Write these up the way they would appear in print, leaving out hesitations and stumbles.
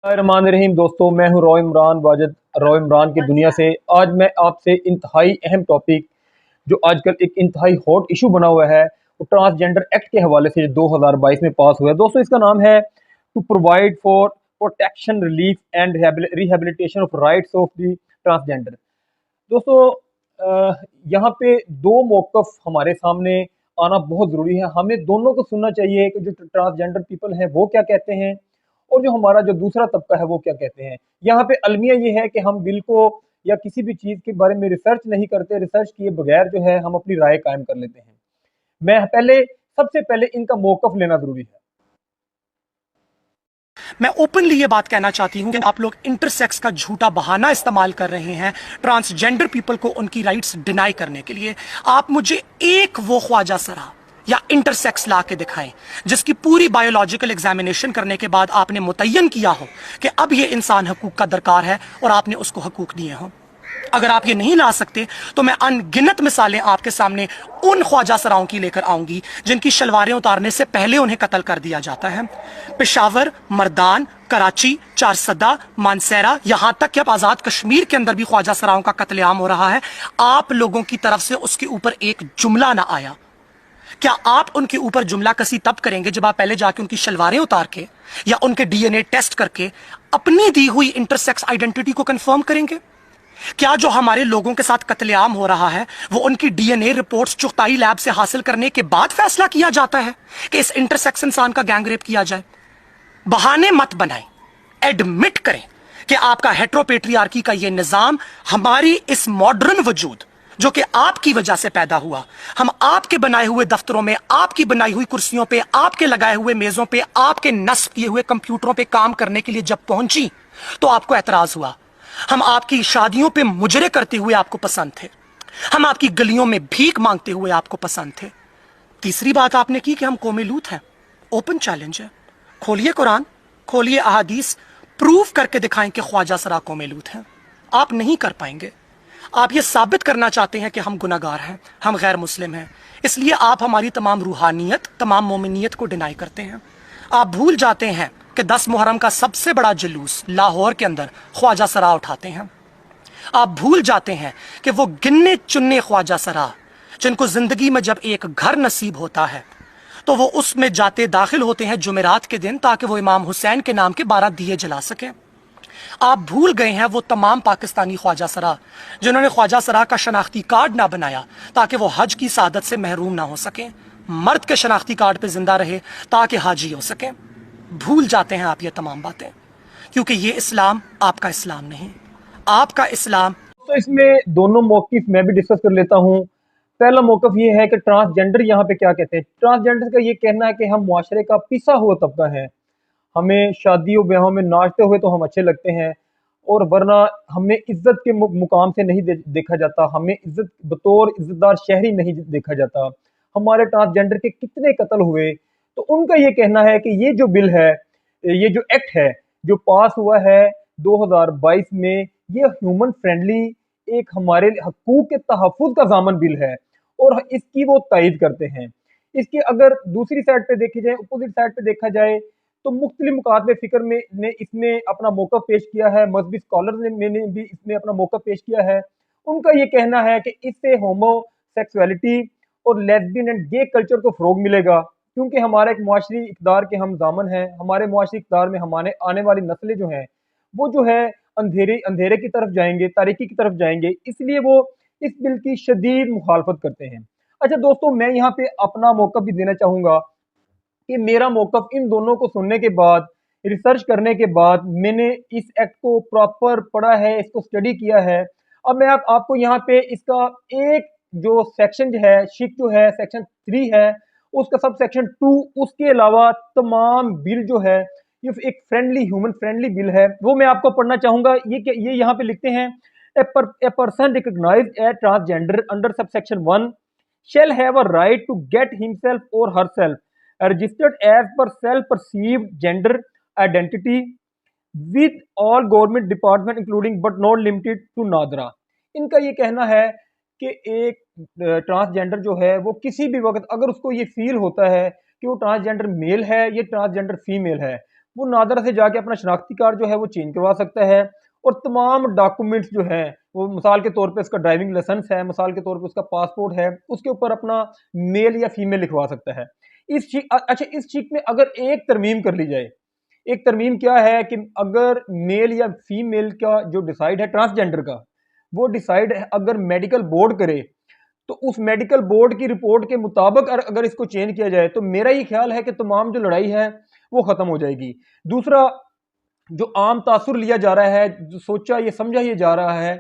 रहमान रहीम दोस्तों, मैं हूं रॉय इमरान वाजिद, रॉय इमरान की दुनिया से। आज मैं आपसे इंतहाई अहम टॉपिक, जो आजकल एक इंतहाई हॉट इशू बना हुआ है, वो ट्रांसजेंडर एक्ट के हवाले से जो 2022 में पास हुआ है। दोस्तों, इसका नाम है to provide for protection, relief and rehabilitation of rights of the transgender. दोस्तों, यहाँ पे दो मौक़िफ़ हमारे सामने आना बहुत ज़रूरी है। हमें दोनों को सुनना चाहिए कि जो ट्रांसजेंडर पीपल हैं वो क्या कहते हैं, और जो हमारा जो दूसरा तबका है वो क्या कहते हैं। यहाँ पे अलमिया ये है कि हम बिल को या किसी भी चीज़ के बारे में रिसर्च नहीं करते, रिसर्च किए बगैर जो है हम अपनी राय कायम कर लेते हैं। मैं पहले सबसे पहले इनका मौक़िफ़ लेना ज़रूरी है। मैं ओपनली ये बात कहना चाहती हूं कि आप लोग इंटरसेक्स का झूठा बहाना इस्तेमाल कर रहे हैं ट्रांसजेंडर पीपल को उनकी राइट्स डिनाई करने के लिए। आप मुझे एक वो ख्वाजा सरा या इंटरसेक्स ला के दिखाएं जिसकी पूरी बायोलॉजिकल एग्जामिनेशन करने के बाद आपने मुतय्यन किया हो कि अब ये इंसान हकूक का दरकार है और आपने उसको हकूक दिए हों। अगर आप ये नहीं ला सकते तो मैं अनगिनत मिसालें आपके सामने उन ख्वाजा सराओं की लेकर आऊंगी जिनकी शलवारें उतारने से पहले उन्हें कत्ल कर दिया जाता है। पेशावर, मर्दान, कराची, चारसदा, मानसेरा, यहां तक कि अब आजाद कश्मीर के अंदर भी ख्वाजा सराओं का कत्लेआम हो रहा है। आप लोगों की तरफ से उसके ऊपर एक जुमला ना आया। क्या आप उनके ऊपर जुमला कसी तब करेंगे जब आप पहले जाके उनकी शलवारें उतार के या उनके डीएनए टेस्ट करके अपनी दी हुई इंटरसेक्स आइडेंटिटी को कंफर्म करेंगे? क्या जो हमारे लोगों के साथ कत्लेआम हो रहा है वो उनकी डीएनए रिपोर्ट्स चुगताई लैब से हासिल करने के बाद फैसला किया जाता है कि इस इंटरसेक्स इंसान का गैंग रेप किया जाए? बहाने मत बनाएं, एडमिट करें कि आपका हेट्रोपेट्रियार्की का ये निजाम हमारी इस मॉडर्न वजूद जो कि आपकी वजह से पैदा हुआ, हम आपके बनाए हुए दफ्तरों में, आपकी बनाई हुई कुर्सियों पे, आपके लगाए हुए मेजों पे, आपके नस्ब किए हुए कंप्यूटरों पे काम करने के लिए जब पहुंची तो आपको एतराज हुआ। हम आपकी शादियों पे मुजरे करते हुए आपको पसंद थे, हम आपकी गलियों में भीख मांगते हुए आपको पसंद थे। तीसरी बात आपने की कि हम कौमे लूत हैं। ओपन चैलेंज है, खोलिए कुरान, खोलिए अहादीस, प्रूफ करके दिखाएं कि ख्वाजा सरा कौमे लूत हैं। आप नहीं कर पाएंगे। आप ये साबित करना चाहते हैं कि हम गुनाहगार हैं, हम गैर मुस्लिम हैं, इसलिए आप हमारी तमाम रूहानियत, तमाम मोमिनियत को डिनाई करते हैं। आप भूल जाते हैं कि 10 मुहर्रम का सबसे बड़ा जुलूस लाहौर के अंदर ख्वाजा सरा उठाते हैं। आप भूल जाते हैं कि वो गिन्ने चुन्ने ख्वाजा सरा जिनको जिंदगी में जब एक घर नसीब होता है तो वो उसमें जाते दाखिल होते हैं जुमेरात के दिन ताकि वो इमाम हुसैन के नाम के 12 दिए जला सकें। आप भूल गए हैं वो तमाम पाकिस्तानी ख्वाजा सरा जिन्होंने ख्वाजा सरा का शनाख्ती कार्ड ना बनाया ताकि वो हज की सादत से महरूम ना हो सके, मर्द के शनाख्ती कार्ड पे जिंदा रहे ताकि हाजी हो सके। भूल जाते हैं आप ये तमाम बातें, क्योंकि ये इस्लाम आपका इस्लाम नहीं। आपका इस्लाम तो इसमें दोनों मौक़िफ़ मैं भी डिस्कस कर लेता हूँ। पहला मौक़िफ़ ये है कि ट्रांसजेंडर यहाँ पे क्या कहते हैं। ट्रांसजेंडर का ये कहना है कि हम मुआशरे का पिसा हुआ तबका है, हमें शादियों ब्याहों में नाचते हुए तो हम अच्छे लगते हैं, और वरना हमें इज्जत के मुकाम से नहीं देखा जाता, हमें इज्जत बतौर इज्जतदार शहरी नहीं देखा जाता। हमारे ट्रांसजेंडर के कितने कत्ल हुए। तो उनका ये कहना है कि ये जो बिल है, ये जो एक्ट है जो पास हुआ है 2022 में, ये ह्यूमन फ्रेंडली, एक हमारे हकूक के तहफ़्फ़ुज़ का ज़ामन बिल है, और इसकी वो तायद करते हैं। इसकी अगर दूसरी साइड पे देखी जाए, अपोज़िट साइड पे देखा जाए, तो मुख्तलिफ मुकातले फ़िक्र में ने इसमें अपना मौक़िफ़ पेश किया है, मज़हबी स्कॉलर्स ने भी इसमें अपना मौक़िफ़ पेश किया है। उनका ये कहना है कि इससे होमोसेक्सुअलिटी और लेस्बियन एंड गे कल्चर को फ़रोग़ मिलेगा, क्योंकि हमारा एक मुआशरी इक़्तिदार के हम दामन हैं। हमारे मुआशरी इक़्तिदार में हमारे आने वाली नस्लें जो हैं, वो जो है अंधेरे की तरफ जाएँगे, तारीकी की तरफ जाएँगे, इसलिए वो इस बिल की शदीद मुखालफत करते हैं। अच्छा दोस्तों, मैं यहाँ पे अपना मौक़िफ़ भी देना चाहूँगा कि मेरा मौक़िफ़ इन दोनों को सुनने के बाद, रिसर्च करने के बाद, मैंने इस एक्ट को प्रॉपर पढ़ा है, इसको स्टडी किया है। अब मैं आपको यहाँ पे इसका एक जो सेक्शन जो है, शिक जो है, सेक्शन 3 है, उसका सब सेक्शन 2, उसके अलावा तमाम बिल जो है, ये एक फ्रेंडली, ह्यूमन फ्रेंडली बिल है, वो मैं आपको पढ़ना चाहूँगा। ये यहाँ पे लिखते हैं, a person recognized as transgender under subsection 1 shall have a right to get himself or herself registered as per self-perceived gender identity with all government department including but not limited to NADRA. इनका ये कहना है कि एक transgender जो है वो किसी भी वक्त अगर उसको ये फील होता है कि वो ट्रांसजेंडर मेल है या ट्रांसजेंडर फीमेल है, वो नादरा से जाके अपना शनाख्ती कार्ड जो है वो चेंज करवा सकता है, और तमाम डॉक्यूमेंट्स जो हैं वो मिसाल के तौर पे उसका ड्राइविंग लाइसेंस है, मिसाल के तौर पे उसका पासपोर्ट है, उसके ऊपर अपना मेल या फीमेल लिखवा सकता है। अच्छा, इस चीक में अगर एक तरमीम कर ली जाए, एक तरमीम क्या है कि अगर मेल या फीमेल का जो डिसाइड है ट्रांसजेंडर का, वो डिसाइड अगर मेडिकल बोर्ड करे, तो उस मेडिकल बोर्ड की रिपोर्ट के मुताबिक अगर इसको चेंज किया जाए तो मेरा ये ख्याल है कि तमाम जो लड़ाई है वो खत्म हो जाएगी। दूसरा, जो आम तासुर लिया जा रहा है, जो सोचा ये समझा ये जा रहा है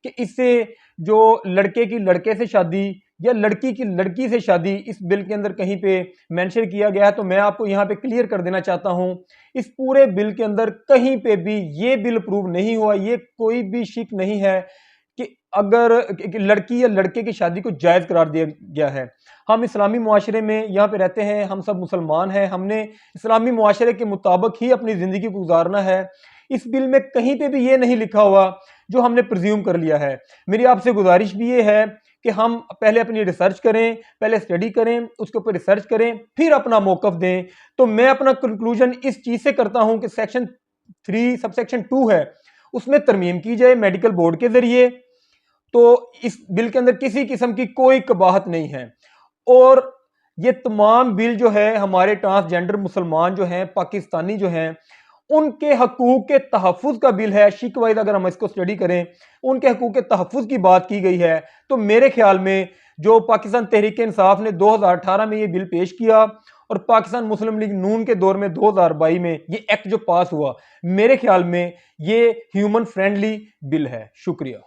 कि इससे जो लड़के की लड़के से शादी या लड़की की लड़की से शादी इस बिल के अंदर कहीं पे मेंशन किया गया है, तो मैं आपको यहाँ पे क्लियर कर देना चाहता हूँ, इस पूरे बिल के अंदर कहीं पे भी ये बिल अप्रूव नहीं हुआ, ये कोई भी शिक नहीं है कि अगर लड़की या लड़के की शादी को जायज़ करार दिया गया है। हम इस्लामी मुआशरे में यहाँ पे रहते हैं, हम सब मुसलमान हैं, हमने इस्लामी मुआशरे के मुताबिक ही अपनी ज़िंदगी को गुजारना है। इस बिल में कहीं पे भी ये नहीं लिखा हुआ जो हमने प्रिज्यूम कर लिया है। मेरी आपसे गुजारिश भी ये है कि हम पहले अपनी रिसर्च करें, पहले स्टडी करें, उसके ऊपर रिसर्च करें, फिर अपना मौक़िफ़ दें। तो मैं अपना कंक्लूजन इस चीज़ से करता हूँ कि सेक्शन 3 सबसेक्शन 2 है, उसमें तरमीम की जाए मेडिकल बोर्ड के ज़रिए। तो इस बिल के अंदर किसी किस्म की कोई कबाहत नहीं है, और ये तमाम बिल जो है हमारे ट्रांसजेंडर मुसलमान जो हैं, पाकिस्तानी जो हैं, उनके हकूक के तहफ़्फ़ुज़ का बिल है। शिक वाइज अगर हम इसको स्टडी करें, उनके हकूक के तहफ़्फ़ुज़ की बात की गई है। तो मेरे ख्याल में जो पाकिस्तान तहरीक इंसाफ ने 2018 में ये बिल पेश किया, और पाकिस्तान मुस्लिम लीग नून के दौर में 2022 में ये एक्ट जो पास हुआ, मेरे ख्याल में ये ह्यूमन फ्रेंडली बिल है। शुक्रिया।